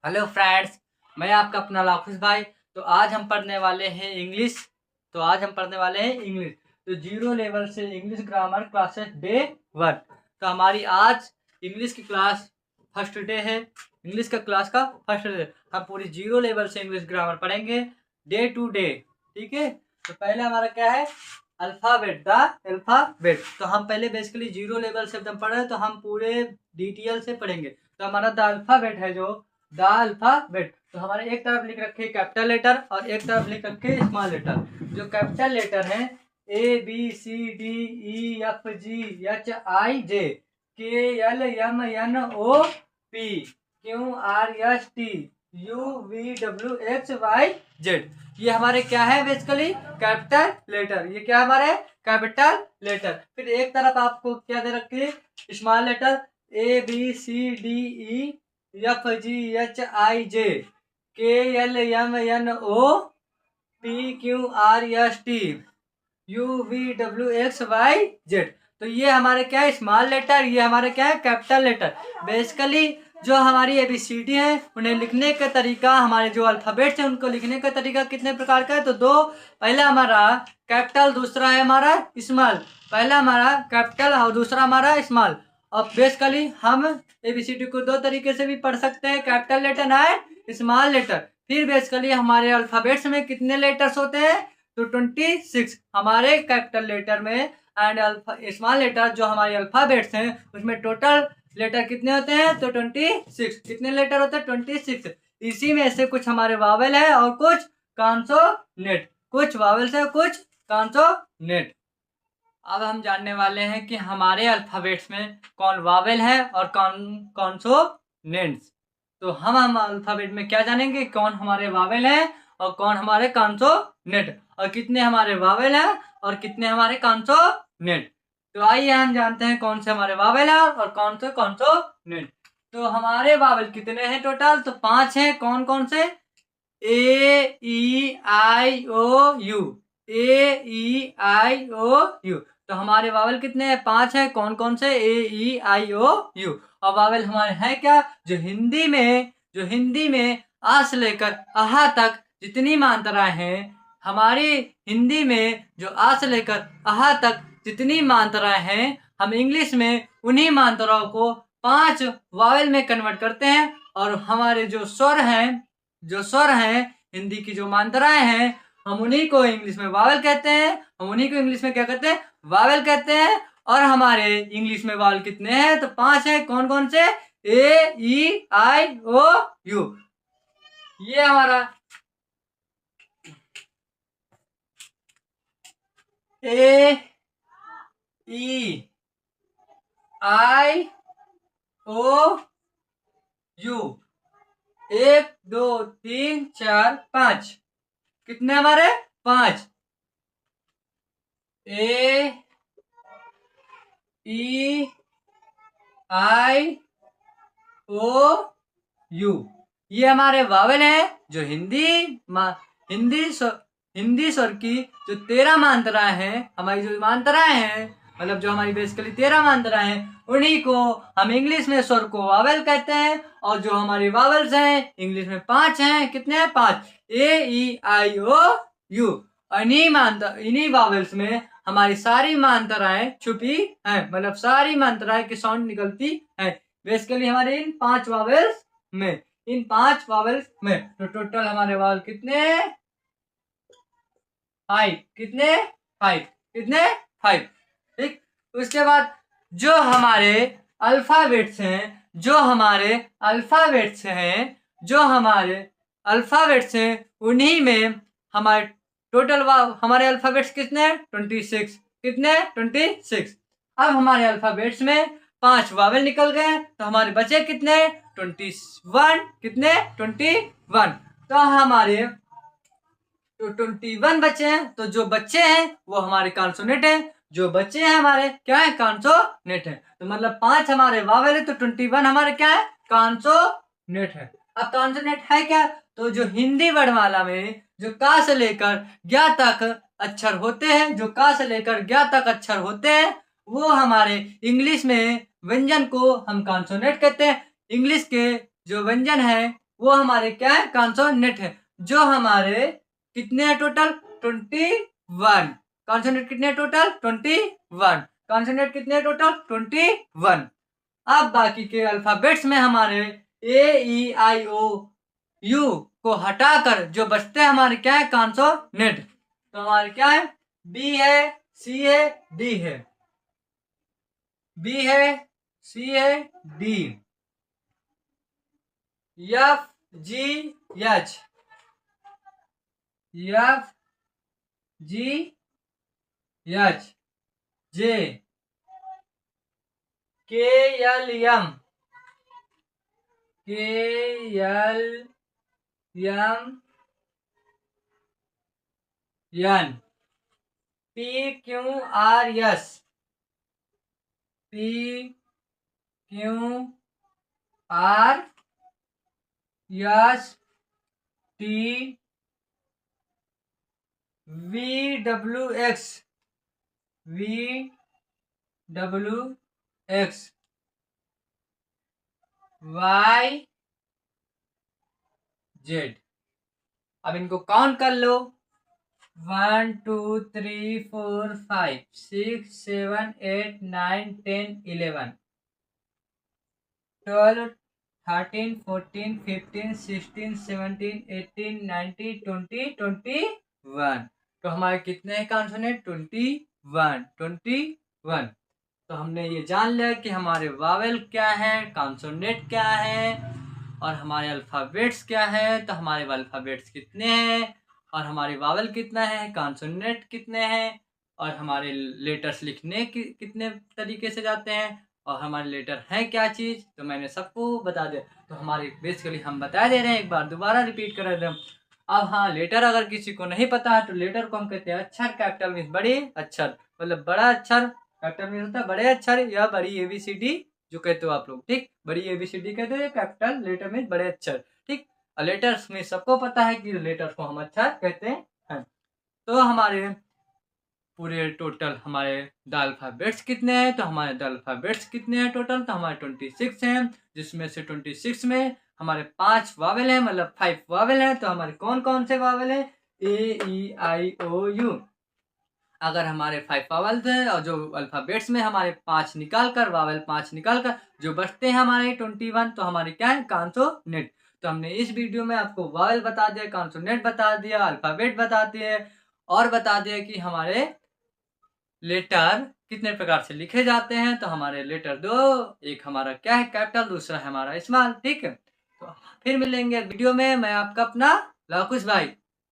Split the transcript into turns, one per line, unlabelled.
Hello friends, मैं आपका अपना लाखुश भाई। तो आज हम पढ़ने वाले हैं इंग्लिश। तो जीरो लेवल से इंग्लिश ग्रामर क्लासेस डे 1। तो हमारी आज इंग्लिश की क्लास फर्स्ट डे है। इंग्लिश का क्लास का फर्स्ट डे हम पूरी जीरो लेवल से इंग्लिश ग्रामर पढ़ेंगे डे टू डे। ठीक है। तो पहले हमारा क्या है, अल्फ़ाबेट, द अल्फ़ाबेट। तो हम पहले बेसिकली जीरो लेवल से जब पढ़ रहे हैं तो हम पूरे डिटेल से पढ़ेंगे। तो हमारा द अल्फ़ाबेट है, जो द अल्फ़ाबेट। तो हमारे एक तरफ लिख रखे कैपिटल लेटर और एक तरफ लिख रखे स्मॉल लेटर। जो कैपिटल लेटर है ABCDEFGHIJ KLMNOPQRSTUVWXYZ। ये हमारे क्या है, बेसिकली कैपिटल लेटर। ये क्या हमारे कैपिटल लेटर। फिर एक तरफ आपको क्या दे रखी है, स्मॉल लेटर ABCDEFGHIJ KLMNOPQRSTUVWXYZ। तो ये हमारे क्या है, स्मॉल लेटर। ये हमारे क्या है, कैपिटल लेटर। बेसिकली जो हमारी ABCD है उन्हें लिखने का तरीका, हमारे जो अल्फ़ाबेट्स हैं उनको लिखने का तरीका कितने प्रकार का है, तो दो। पहला हमारा कैपिटल, दूसरा है हमारा स्मॉल। पहला हमारा कैपिटल और दूसरा हमारा स्मॉल। और बेसिकली हम ABCD को दो तरीके से भी पढ़ सकते हैं, capital letter and small letter. फिर बेसिकली हमारे अल्फ़ाबेट्स में कितने लेटर्स होते हैं, तो 26 हमारे कैपिटल लेटर में। एंड स्मॉल लेटर जो हमारे अल्फ़ाबेट्स हैं उसमें टोटल लेटर कितने होते हैं, तो 26। कितने लेटर होते हैं, 26। इसी में से कुछ हमारे वावेल है और कुछ कॉन्सोनेंट। कुछ वावेल्स है, कुछ कॉन्सोनेंट। अब हम जानने वाले हैं कि हमारे अल्फ़ाबेट्स में कौन वावेल है और कौन कॉन्सोनेंट्स। तो हम अल्फ़ाबेट में क्या जानेंगे, कौन हमारे वावेल है और कौन हमारे कॉन्सोनेंट, और कितने हमारे वावेल हैं और कितने हमारे कॉन्सोनेंट। तो आइए हम जानते हैं कौन से हमारे वावेल हैं और कौन से कॉन्सोनेंट। तो हमारे वावेल कितने हैं टोटल, तो 5 हैं। कौन कौन से, AEIOU। AEIOU। तो हमारे वावेल कितने हैं, 5 हैं। कौन कौन से, AEIOU। और वावेल हमारे हैं क्या, जो हिंदी में आ से लेकर आहा तक जितनी मात्राएं हैं, हमारी हिंदी में जो आ से लेकर आहा तक जितनी मात्राएं हैं, हम इंग्लिश में उन्हीं मात्राओं को 5 वावेल में कन्वर्ट करते हैं। और हमारे जो स्वर हैं हिंदी की जो मात्राएं हैं, हम उन्हीं को इंग्लिश में वावेल कहते हैं। हम उन्हीं को इंग्लिश में क्या कहते हैं, वावेल कहते हैं। और हमारे इंग्लिश में वावेल कितने हैं, तो 5 हैं। कौन कौन से, AEIOU। ये हमारा AEIOU 1 2 3 4 5। कितने हमारे, 5। AEIOU ये हमारे वावेल हैं, जो हिंदी स्वर की जो 13 मात्राएं हैं, हमारी जो मात्राएं हैं, मतलब जो हमारी बेसिकली 13 मात्राएं हैं, उन्हीं को हम इंग्लिश में स्वर को वावेल कहते हैं। और जो हमारी वावेल्स हैं इंग्लिश में 5 हैं। कितने हैं, 5। AEIOU। इन्हीं वावेल्स में हमारी सारी मात्राएं छुपी हैं, मतलब सारी मात्राएं की साउंड निकलती है बेसिकली हमारे इन 5 वावेल्स में। तो टोटल हमारे वावेल कितने, 5। कितने, 5। कितने, 5। ठीक। उसके बाद जो हमारे अल्फ़ाबेट्स हैं उन्हीं में हमारे टोटल हमारे अल्फ़ाबेट्स कितने हैं, 26। कितने, 26। अब हमारे अल्फ़ाबेट्स में 5 वावेल निकल गए, तो हमारे बचे कितने, 21। कितने, 21। तो हमारे तो 21 बच्चे हैं। तो जो बच्चे हैं वो हमारे कॉन्सोनेंट हैं। जो बच्चे हैं हमारे क्या है, कॉन्सोनेंट है। तो मतलब 5 हमारे वावेल है, तो 21 हमारे क्या है, कॉन्सोनेंट है। अब कॉन्सोनेंट है क्या, तो जो हिंदी वर्णमाला में जो का से लेकर ज्ञ तक अक्षर होते हैं, वो हमारे इंग्लिश में व्यंजन को हम कॉन्सोनेंट कहते हैं। इंग्लिश के जो व्यंजन है वो हमारे क्या है, कॉन्सोनेंट है। जो हमारे कितने हैं टोटल, 21। कॉन्सोनेंट कितने टोटल, 21। कॉन्सोनेंट कितने टोटल, 21। अब बाकी के अल्फाबेट्स में हमारे ए ई आई ओ यू को हटाकर जो बचते हैं हमारे क्या है, कॉन्सोनेंट। तो हमारे क्या है, बी है, सी है, डी है, बी है, सी है, D, F G H, F G H, J, K L M, K L M N, P Q R S, P Q R S T, V W X, V W X, Y Z. अब इनको count कर लो, 1 2 3 4 5 6 7 8 9 10 11 12 13 14 15 16 17 18 19 20 21। तो हमारे कितने हैं consonant, 21। तो हमने ये जान लिया कि हमारे वावेल क्या है, कॉन्सोनेंट क्या है, और हमारे अल्फ़ाबेट्स क्या है। तो हमारे अल्फ़ाबेट्स कितने हैं, और हमारे वावेल कितना है, कॉन्सोनेंट कितने हैं, और हमारे लेटर्स लिखने कितने तरीके से जाते हैं, और हमारे लेटर हैं क्या चीज़। तो मैंने सबको बता दिया। तो हमारे बेसिकली हम बता दे रहे हैं, एक बार दोबारा रिपीट कर रहे हैं। अब हाँ, लेटर अगर किसी को नहीं पता है तो लेटर को हम कहते हैं अक्षर, कैपिटल मीन्स बड़ी अक्षर, मतलब बड़ा अक्षर, कैपिटल मीन्स होता है बड़े अक्षर या बड़ी ABCD जो कहते हो आप लोग, ठीक। बड़ी ABCD कहते हो, कैपिटल लेटर मीन्स बड़े अक्षर, ठीक। और लेटर्स में सबको पता है कि लेटर्स को हम अक्षर कहते हैं। तो हमारे पूरे टोटल हमारे द अल्फ़ाबेट्स कितने हैं, तो हमारे द अल्फ़ाबेट्स कितने हैं टोटल, तो हमारे 26 हैं, जिसमें से 26 में हमारे 5 वावेल हैं, मतलब 5 वावेल हैं। तो हमारे कौन कौन से वावेल हैं, AEIOU। अगर हमारे 5 वावेल्स हैं और जो अल्फ़ाबेट्स में हमारे 5 निकाल कर, वावेल 5 निकाल कर जो बचते हैं हमारे 21, तो हमारे क्या है, कॉन्सोनेंट। तो हमने इस वीडियो में आपको वावेल बता दिया, कॉन्सोनेंट बता दिया, अल्फ़ाबेट बता दिए, और बता दिया कि हमारे लेटर कितने प्रकार से लिखे जाते हैं। तो हमारे लेटर दो, एक हमारा क्या है, कैपिटल, दूसरा है हमारा स्मॉल, ठीक है। तो फिर मिलेंगे वीडियो में, मैं आपका अपना लाकुश भाई।